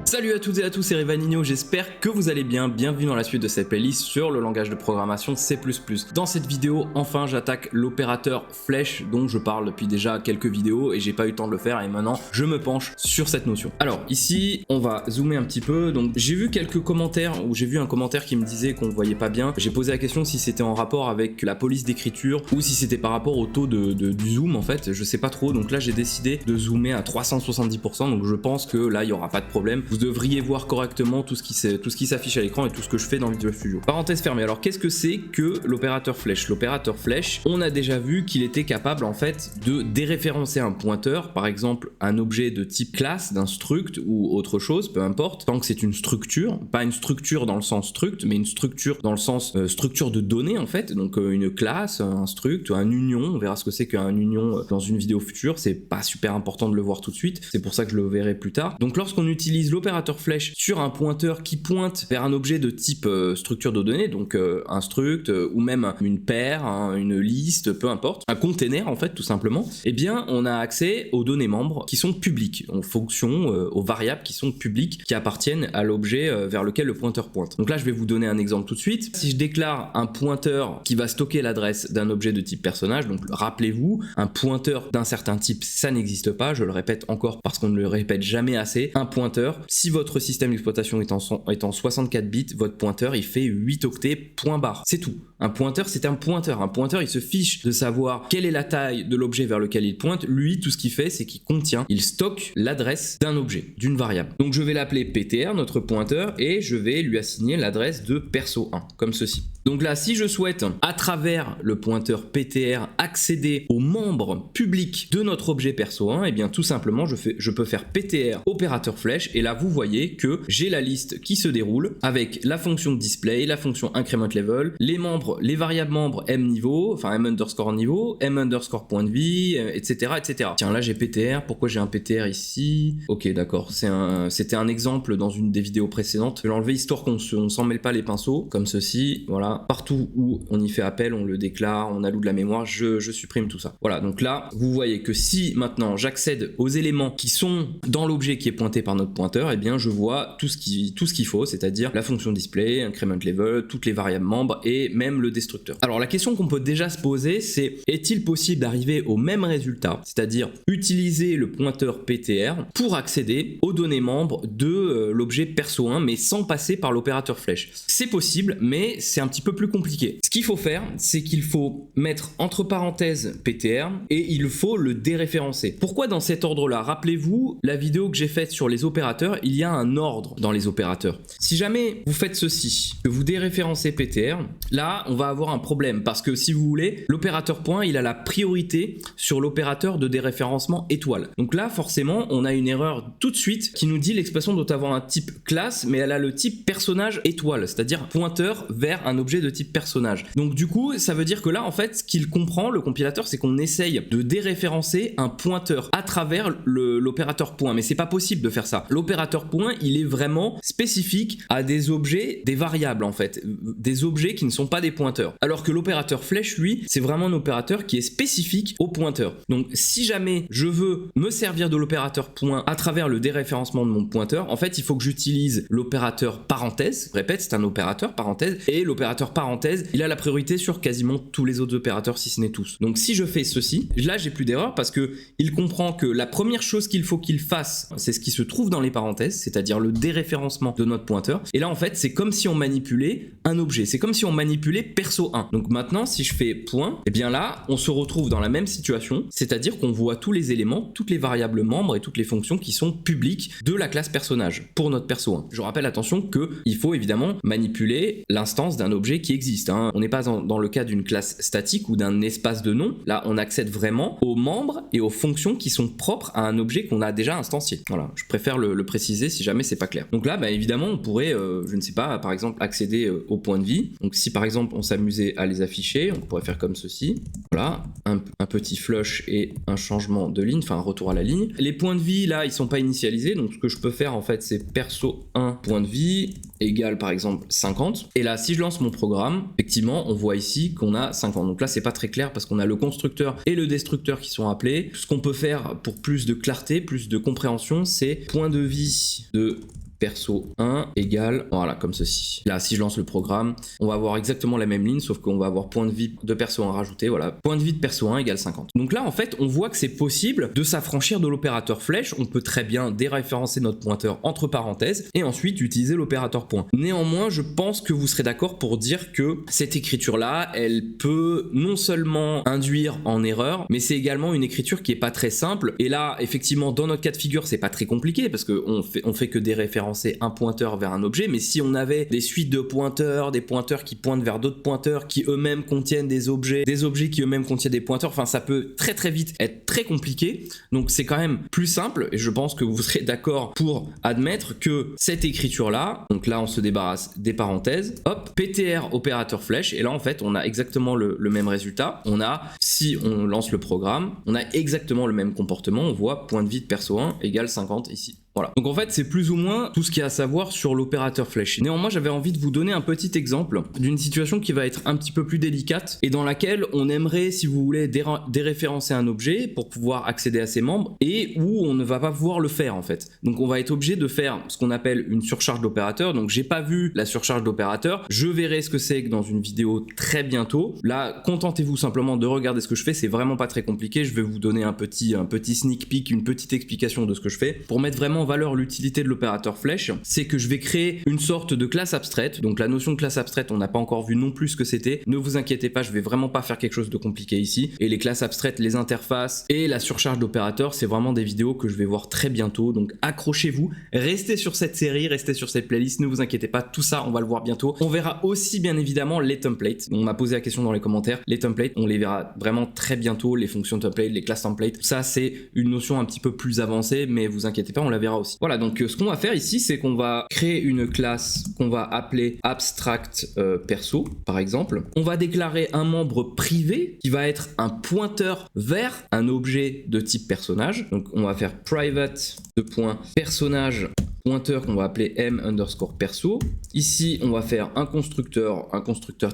Salut à toutes et à tous, c'est Revanino, j'espère que vous allez bien. Bienvenue dans la suite de cette playlist sur le langage de programmation C++. Dans cette vidéo, enfin j'attaque l'opérateur flèche dont je parle depuis déjà quelques vidéos et j'ai pas eu le temps de le faire et maintenant je me penche sur cette notion. Alors ici, on va zoomer un petit peu. Donc j'ai vu quelques commentaires, ou j'ai vu un commentaire qui me disait qu'on voyait pas bien. J'ai posé la question si c'était en rapport avec la police d'écriture ou si c'était par rapport au taux du zoom en fait, je sais pas trop. Donc là j'ai décidé de zoomer à 370%, donc je pense que là il y aura pas de problème. Vous devriez voir correctement tout ce qui s'affiche à l'écran et tout ce que je fais dans Visual Studio. Parenthèse fermée. Alors qu'est-ce que c'est que l'opérateur flèche? L'opérateur flèche, on a déjà vu qu'il était capable en fait de déréférencer un pointeur, par exemple un objet de type classe, d'un struct ou autre chose, peu importe, tant que c'est une structure, pas une structure dans le sens struct, mais une structure dans le sens structure de données en fait, donc une classe, un struct, un union, on verra ce que c'est qu'un union dans une vidéo future, c'est pas super important de le voir tout de suite, c'est pour ça que je le verrai plus tard. Donc lorsqu'on utilise l'opérateur flèche sur un pointeur qui pointe vers un objet de type structure de données, donc un struct ou même une paire, une liste, peu importe, un container en fait tout simplement, eh bien on a accès aux données membres qui sont publiques, en fonction aux variables qui sont publiques, qui appartiennent à l'objet vers lequel le pointeur pointe. Donc là je vais vous donner un exemple tout de suite. Si je déclare un pointeur qui va stocker l'adresse d'un objet de type personnage, donc rappelez-vous, un pointeur d'un certain type ça n'existe pas, je le répète encore parce qu'on ne le répète jamais assez, un pointeur, si votre système d'exploitation est en 64 bits, votre pointeur il fait 8 octets point barre, c'est tout. Un pointeur c'est un pointeur il se fiche de savoir quelle est la taille de l'objet vers lequel il pointe, lui tout ce qu'il fait c'est qu'il contient, il stocke l'adresse d'un objet, d'une variable. Donc je vais l'appeler PTR, notre pointeur, et je vais lui assigner l'adresse de perso1, comme ceci. Donc là, si je souhaite, à travers le pointeur PTR, accéder aux membres publics de notre objet perso1, et bien tout simplement, je peux faire PTR opérateur flèche, et là, vous voyez que j'ai la liste qui se déroule avec la fonction display, la fonction increment level, les membres, les variables membres m niveau, enfin m underscore niveau, m underscore point de vie, etc., etc. Tiens, là, j'ai PTR. Pourquoi j'ai un PTR ici? Ok, d'accord. C'était un exemple dans une des vidéos précédentes. Je vais l'enlever histoire qu'on s'en mêle pas les pinceaux, comme ceci, voilà. Partout où on y fait appel, on le déclare, on alloue de la mémoire, je supprime tout ça. Voilà, donc là, vous voyez que si maintenant j'accède aux éléments qui sont dans l'objet qui est pointé par notre pointeur, eh bien je vois tout ce qu'il faut, c'est-à-dire la fonction display, increment level, toutes les variables membres et même le destructeur. Alors la question qu'on peut déjà se poser, c'est est-il possible d'arriver au même résultat, c'est-à-dire utiliser le pointeur PTR pour accéder aux données membres de l'objet perso1, mais sans passer par l'opérateur flèche? C'est possible, mais c'est un petit peu plus compliqué. Ce qu'il faut faire, c'est qu'il faut mettre entre parenthèses PTR et il faut le déréférencer. Pourquoi dans cet ordre-là? Rappelez-vous la vidéo que j'ai faite sur les opérateurs, il y a un ordre dans les opérateurs. Si jamais vous faites ceci, que vous déréférencez PTR, là on va avoir un problème parce que si vous voulez, l'opérateur point il a la priorité sur l'opérateur de déréférencement étoile. Donc là forcément on a une erreur tout de suite qui nous dit l'expression doit avoir un type classe mais elle a le type personnage étoile, c'est-à-dire pointeur vers un objet de type personnage. Donc du coup ça veut dire que là en fait ce qu'il comprend le compilateur c'est qu'on essaye de déréférencer un pointeur à travers l'opérateur point, mais c'est pas possible de faire ça. L'opérateur point il est vraiment spécifique à des objets, des variables en fait, des objets qui ne sont pas des pointeurs, alors que l'opérateur flèche lui c'est vraiment un opérateur qui est spécifique au pointeur. Donc si jamais je veux me servir de l'opérateur point à travers le déréférencement de mon pointeur, en fait il faut que j'utilise l'opérateur parenthèse, je répète c'est un opérateur parenthèse, et l'opérateur parenthèse il a la priorité sur quasiment tous les autres opérateurs si ce n'est tous. Donc si je fais ceci, là j'ai plus d'erreur parce que il comprend que la première chose qu'il faut qu'il fasse c'est ce qui se trouve dans les parenthèses, c'est-à-dire le déréférencement de notre pointeur, et là en fait c'est comme si on manipulait un objet, c'est comme si on manipulait perso1. Donc maintenant si je fais point, et bien là on se retrouve dans la même situation, c'est-à-dire qu'on voit tous les éléments, toutes les variables membres et toutes les fonctions qui sont publiques de la classe personnage pour notre perso1. Je rappelle attention que il faut évidemment manipuler l'instance d'un objet qui existe, hein. On n'est pas dans le cas d'une classe statique ou d'un espace de nom, là on accède vraiment aux membres et aux fonctions qui sont propres à un objet qu'on a déjà instancié. Voilà, je préfère le préciser si jamais c'est pas clair. Donc là bah, évidemment on pourrait, je ne sais pas, par exemple accéder au point de vie. Donc si par exemple on s'amusait à les afficher, on pourrait faire comme ceci, voilà, un petit flush et un changement de ligne, enfin un retour à la ligne. Les points de vie là ils sont pas initialisés, donc ce que je peux faire en fait c'est perso1 point de vie égale par exemple 50, et là si je lance mon programme, effectivement on voit ici qu'on a 50. Donc là c'est pas très clair parce qu'on a le constructeur et le destructeur qui sont appelés. Ce qu'on peut faire pour plus de clarté, plus de compréhension, c'est point de vie de perso 1 égale, voilà, comme ceci. Là, si je lance le programme, on va avoir exactement la même ligne, sauf qu'on va avoir point de vie de perso 1 rajouté, voilà. Point de vie de perso 1 égale 50. Donc là, en fait, on voit que c'est possible de s'affranchir de l'opérateur flèche. On peut très bien déréférencer notre pointeur entre parenthèses et ensuite utiliser l'opérateur point. Néanmoins, je pense que vous serez d'accord pour dire que cette écriture-là, elle peut non seulement induire en erreur, mais c'est également une écriture qui est pas très simple. Et là, effectivement, dans notre cas de figure, c'est pas très compliqué parce qu'on fait que déréférencer un pointeur vers un objet. Mais si on avait des suites de pointeurs, des pointeurs qui pointent vers d'autres pointeurs qui eux-mêmes contiennent des objets qui eux-mêmes contiennent des pointeurs, enfin, ça peut très vite être très compliqué. Donc, c'est quand même plus simple et je pense que vous serez d'accord pour admettre que cette écriture-là, donc là, on se débarrasse des parenthèses, hop, PTR opérateur flèche, et là, en fait, on a exactement le même résultat. On a, si on lance le programme, on a exactement le même comportement. On voit point de vie de perso 1 égale 50 ici. Voilà. Donc en fait, c'est plus ou moins tout ce qu'il y a à savoir sur l'opérateur flèche. Néanmoins, j'avais envie de vous donner un petit exemple d'une situation qui va être un petit peu plus délicate et dans laquelle on aimerait, si vous voulez, déréférencer un objet pour pouvoir accéder à ses membres et où on ne va pas pouvoir le faire en fait. Donc on va être obligé de faire ce qu'on appelle une surcharge d'opérateur. Donc j'ai pas vu la surcharge d'opérateur. Je verrai ce que c'est dans une vidéo très bientôt. Là, contentez-vous simplement de regarder ce que je fais. C'est vraiment pas très compliqué. Je vais vous donner un petit sneak peek, une petite explication de ce que je fais pour mettre vraiment en valeur l'utilité de l'opérateur flèche. C'est que je vais créer une sorte de classe abstraite. Donc la notion de classe abstraite, on n'a pas encore vu non plus ce que c'était. Ne vous inquiétez pas, je vais vraiment pas faire quelque chose de compliqué ici. Et les classes abstraites, les interfaces et la surcharge d'opérateurs, c'est vraiment des vidéos que je vais voir très bientôt. Donc accrochez-vous, restez sur cette série, restez sur cette playlist, ne vous inquiétez pas, tout ça on va le voir bientôt. On verra aussi bien évidemment les templates. On m'a posé la question dans les commentaires. Les templates, on les verra vraiment très bientôt, les fonctions template, les classes template. Ça c'est une notion un petit peu plus avancée, mais vous inquiétez pas, on la verra aussi. Voilà, donc ce qu'on va faire ici, c'est qu'on va créer une classe qu'on va appeler abstract perso, par exemple. On va déclarer un membre privé qui va être un pointeur vers un objet de type personnage. Donc on va faire private de point personnage pointeur qu'on va appeler m_perso. Ici, on va faire un constructeur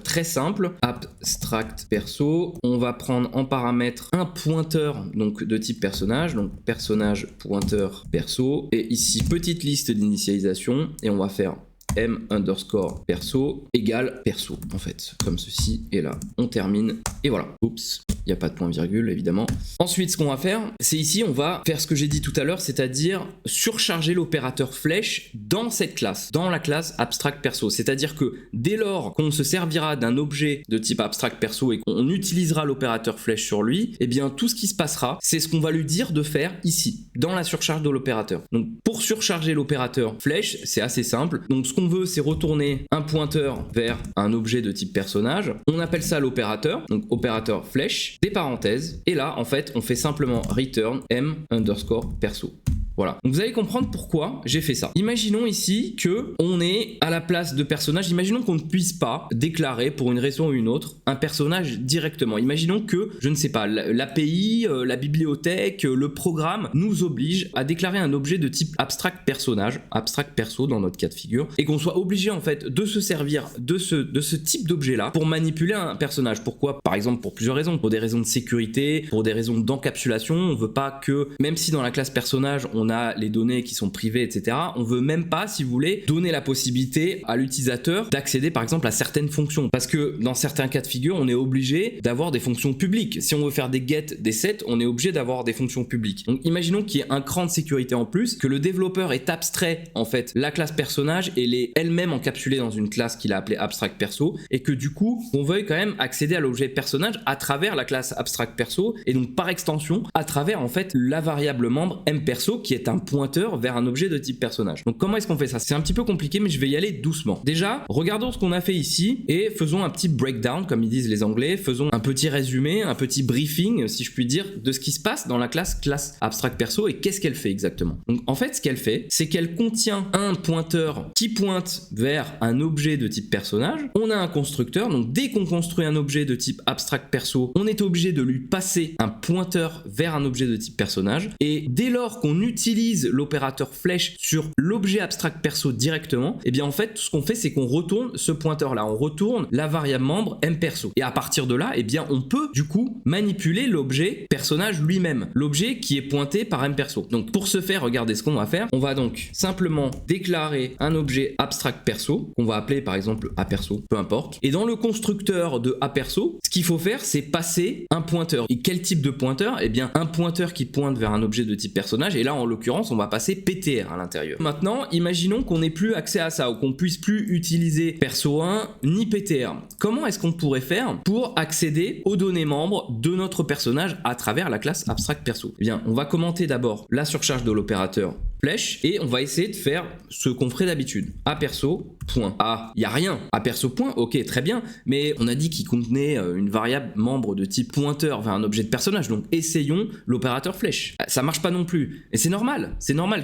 très simple, abstract perso. On va prendre en paramètre un pointeur donc de type personnage, donc personnage pointeur perso. Et ici, petite liste d'initialisation et on va faire m_perso égale perso en fait, comme ceci. Et là, on termine. Et voilà. Oups. Il n'y a pas de point virgule évidemment. Ensuite, ce qu'on va faire, c'est ici, on va faire ce que j'ai dit tout à l'heure, c'est-à-dire surcharger l'opérateur flèche dans cette classe, dans la classe abstract perso. C'est-à-dire que dès lors qu'on se servira d'un objet de type abstract perso et qu'on utilisera l'opérateur flèche sur lui, eh bien tout ce qui se passera, c'est ce qu'on va lui dire de faire ici, dans la surcharge de l'opérateur. Donc pour surcharger l'opérateur flèche, c'est assez simple. Donc ce qu'on veut, c'est retourner un pointeur vers un objet de type personnage. On appelle ça l'opérateur, donc opérateur flèche, des parenthèses, et là en fait on fait simplement return m_perso. Voilà. Donc vous allez comprendre pourquoi j'ai fait ça. Imaginons ici que on est à la place de personnage. Imaginons qu'on ne puisse pas déclarer pour une raison ou une autre un personnage directement. Imaginons que, je ne sais pas, l'API, la bibliothèque, le programme nous oblige à déclarer un objet de type abstract personnage, abstract perso dans notre cas de figure, et qu'on soit obligé en fait de se servir de ce type d'objet là pour manipuler un personnage. Pourquoi? Par exemple pour plusieurs raisons. Pour des raisons de sécurité, pour des raisons d'encapsulation. On veut pas que, même si dans la classe personnage on a les données qui sont privées, etc. On veut même pas, si vous voulez, donner la possibilité à l'utilisateur d'accéder par exemple à certaines fonctions. Parce que dans certains cas de figure, on est obligé d'avoir des fonctions publiques. Si on veut faire des get, des set, on est obligé d'avoir des fonctions publiques. Donc imaginons qu'il y ait un cran de sécurité en plus, que le développeur ait abstrait en fait la classe personnage et l'ait elle-même encapsulée dans une classe qu'il a appelée abstract perso, et que du coup, on veuille quand même accéder à l'objet personnage à travers la classe abstract perso, et donc par extension, à travers en fait la variable membre mperso qui est un pointeur vers un objet de type personnage. Donc comment est-ce qu'on fait ça? C'est un petit peu compliqué, mais je vais y aller doucement. Déjà, regardons ce qu'on a fait ici et faisons un petit breakdown, comme ils disent les Anglais. Faisons un petit résumé, un petit briefing, si je puis dire, de ce qui se passe dans la classe abstract perso et qu'est-ce qu'elle fait exactement. Donc en fait, ce qu'elle fait, c'est qu'elle contient un pointeur qui pointe vers un objet de type personnage. On a un constructeur, donc dès qu'on construit un objet de type abstract perso, on est obligé de lui passer un pointeur vers un objet de type personnage. Et dès lors qu'on utilise utilise l'opérateur flèche sur l'objet abstract perso directement, et bien en fait tout ce qu'on fait c'est qu'on retourne ce pointeur là, on retourne la variable membre mPerso. Et à partir de là, et bien on peut du coup manipuler l'objet personnage lui-même, l'objet qui est pointé par mPerso. Donc pour ce faire, regardez ce qu'on va faire. On va donc simplement déclarer un objet abstract perso qu'on va appeler par exemple aperso, peu importe. Et dans le constructeur de aperso, ce qu'il faut faire c'est passer un pointeur. Et quel type de pointeur? Eh bien un pointeur qui pointe vers un objet de type personnage, et là en l'occurrence on va passer PTR à l'intérieur. Maintenant imaginons qu'on n'ait plus accès à ça ou qu'on puisse plus utiliser perso1 ni PTR. Comment est-ce qu'on pourrait faire pour accéder aux données membres de notre personnage à travers la classe abstract perso? Eh bien on va commenter d'abord la surcharge de l'opérateur flèche et on va essayer de faire ce qu'on ferait d'habitude. Aperso point. Ah, il n'y a rien. Aperso point, ok, très bien, mais on a dit qu'il contenait une variable membre de type pointeur vers un objet de personnage, donc essayons l'opérateur flèche. Ça marche pas non plus, et c'est normal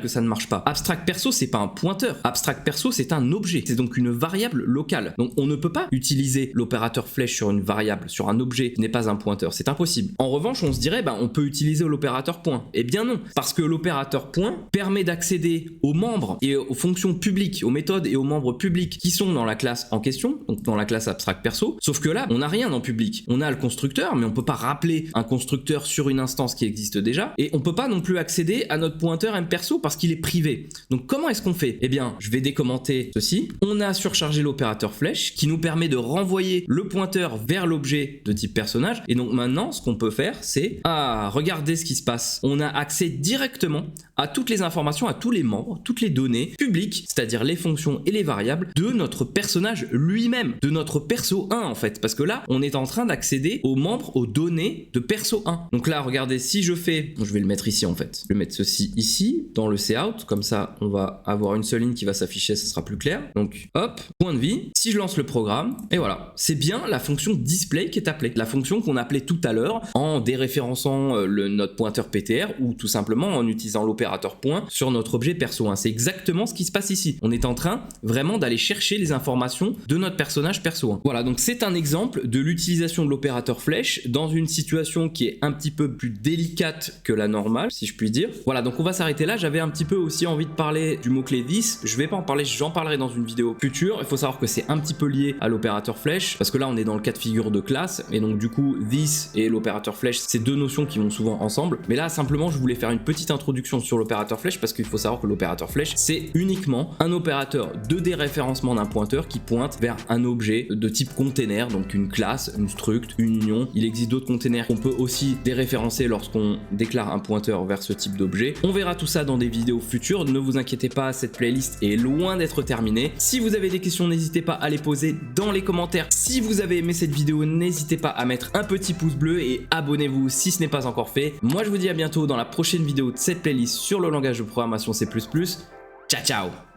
que ça ne marche pas. Abstract perso, c'est pas un pointeur. Abstract perso, c'est un objet, c'est donc une variable locale. Donc on ne peut pas utiliser l'opérateur flèche sur une variable, sur un objet qui n'est pas un pointeur, c'est impossible. En revanche, on se dirait, on peut utiliser l'opérateur point. Eh bien non, parce que l'opérateur point permet d'accéder aux membres et aux fonctions publiques, aux méthodes et aux membres publics qui sont dans la classe en question, donc dans la classe abstract perso, sauf que là, on n'a rien en public. On a le constructeur, mais on peut pas rappeler un constructeur sur une instance qui existe déjà, et on peut pas non plus accéder à notre pointeur mPerso parce qu'il est privé. Donc comment est-ce qu'on fait? Eh bien, je vais décommenter ceci. On a surchargé l'opérateur flèche qui nous permet de renvoyer le pointeur vers l'objet de type personnage, et donc maintenant, ce qu'on peut faire, c'est regardez ce qui se passe. On a accès directement à toutes les informations, à tous les membres, toutes les données publiques, c'est-à-dire les fonctions et les variables de notre personnage lui-même, de notre perso 1 en fait, parce que là, on est en train d'accéder aux membres, aux données de perso 1. Donc là, regardez, si je fais, je vais le mettre ici en fait, je vais mettre ceci ici, dans le cout, comme ça, on va avoir une seule ligne qui va s'afficher, ça sera plus clair. Donc, hop, point de vie, si je lance le programme, et voilà, c'est bien la fonction display qui est appelée, la fonction qu'on appelait tout à l'heure en déréférençant notre pointeur PTR ou tout simplement en utilisant l'opérateur point sur notre objet perso 1. C'est exactement ce qui se passe ici. On est en train vraiment d'aller chercher les informations de notre personnage perso 1. Voilà, donc c'est un exemple de l'utilisation de l'opérateur flèche dans une situation qui est un petit peu plus délicate que la normale, si je puis dire. Voilà, donc on va s'arrêter là. J'avais un petit peu aussi envie de parler du mot-clé this. Je vais pas en parler, j'en parlerai dans une vidéo future. Il faut savoir que c'est un petit peu lié à l'opérateur flèche parce que là on est dans le cas de figure de classe et donc du coup this et l'opérateur flèche, c'est deux notions qui vont souvent ensemble. Mais là simplement je voulais faire une petite introduction sur l'opérateur flèche parce qu'il faut savoir que l'opérateur flèche c'est uniquement un opérateur de déréférencement d'un pointeur qui pointe vers un objet de type container, donc une classe, une struct, une union. Il existe d'autres containers qu'on peut aussi déréférencer lorsqu'on déclare un pointeur vers ce type d'objet. On verra tout ça dans des vidéos futures, ne vous inquiétez pas, cette playlist est loin d'être terminée. Si vous avez des questions, n'hésitez pas à les poser dans les commentaires. Si vous avez aimé cette vidéo, n'hésitez pas à mettre un petit pouce bleu et abonnez-vous si ce n'est pas encore fait. Moi je vous dis à bientôt dans la prochaine vidéo de cette playlist sur le langage de programmation C++. Ciao ciao!